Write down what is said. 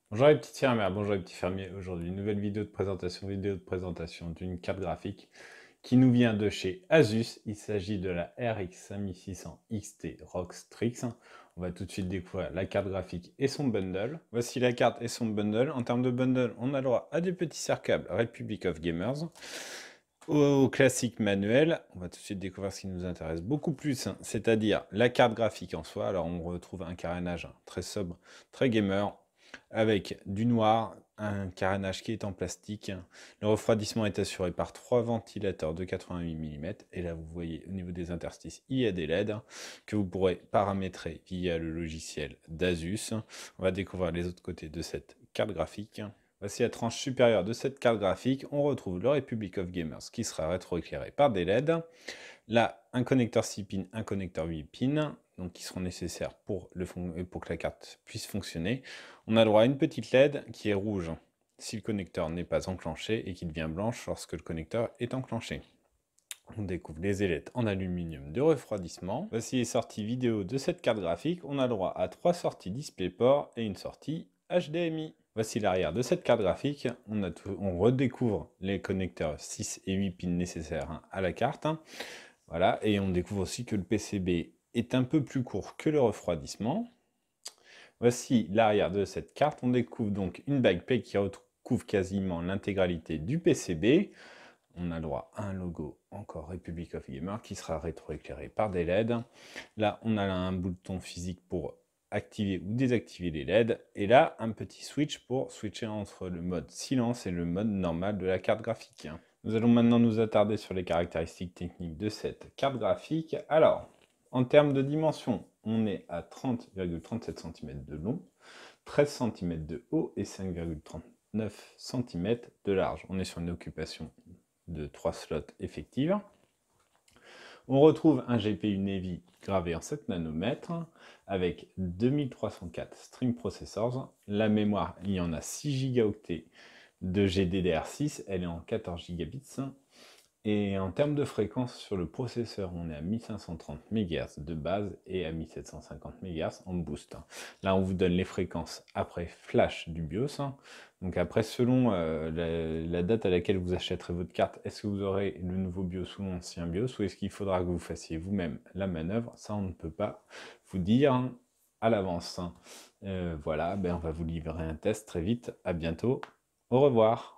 Bonjour les petites fermières, bonjour les petits fermiers. Aujourd'hui, nouvelle vidéo de présentation d'une carte graphique qui nous vient de chez Asus. Il s'agit de la RX 5600 XT ROG Strix. On va tout de suite découvrir la carte graphique et son bundle. Voici la carte et son bundle. En termes de bundle, on a le droit à des petits cercables Republic of Gamers. Au classique manuel, on va tout de suite découvrir ce qui nous intéresse beaucoup plus, c'est-à-dire la carte graphique en soi. Alors on retrouve un carénage très sobre, très gamer, avec du noir, un carénage qui est en plastique. Le refroidissement est assuré par trois ventilateurs de 88 mm. Et là, vous voyez au niveau des interstices, il y a des LED que vous pourrez paramétrer via le logiciel d'Asus. On va découvrir les autres côtés de cette carte graphique. Voici la tranche supérieure de cette carte graphique. On retrouve le Republic of Gamers qui sera rétroéclairé par des LED. Là, un connecteur 6 pins, un connecteur 8 pins, donc qui seront nécessaires pour que la carte puisse fonctionner. On a droit à une petite LED qui est rouge si le connecteur n'est pas enclenché et qui devient blanche lorsque le connecteur est enclenché. On découvre les ailettes en aluminium de refroidissement. Voici les sorties vidéo de cette carte graphique. On a droit à 3 sorties DisplayPort et une sortie HDMI. Voici l'arrière de cette carte graphique. On redécouvre les connecteurs 6 et 8 pins nécessaires à la carte. Voilà, et on découvre aussi que le PCB est un peu plus court que le refroidissement. Voici l'arrière de cette carte. On découvre donc une backplate qui recouvre quasiment l'intégralité du PCB. On a le droit à un logo encore Republic of Gamer qui sera rétroéclairé par des LED. Là, on a un bouton physique pour activer ou désactiver les LED. Et là, un petit switch pour switcher entre le mode silence et le mode normal de la carte graphique. Nous allons maintenant nous attarder sur les caractéristiques techniques de cette carte graphique. Alors, en termes de dimension, on est à 30,37 cm de long, 13 cm de haut et 5,39 cm de large. On est sur une occupation de 3 slots effective. On retrouve un GPU Navy gravé en 7 nanomètres avec 2304 Stream Processors. La mémoire, il y en a 6 Go de GDDR6, elle est en 14 gigabits. Et en termes de fréquence sur le processeur, on est à 1530 MHz de base et à 1750 MHz en boost. Là, on vous donne les fréquences après flash du BIOS. Donc après, selon la date à laquelle vous achèterez votre carte, est-ce que vous aurez le nouveau BIOS ou l'ancien BIOS, ou est-ce qu'il faudra que vous fassiez vous-même la manœuvre? Ça, on ne peut pas vous dire à l'avance. Voilà, ben on va vous livrer un test très vite. À bientôt. Au revoir.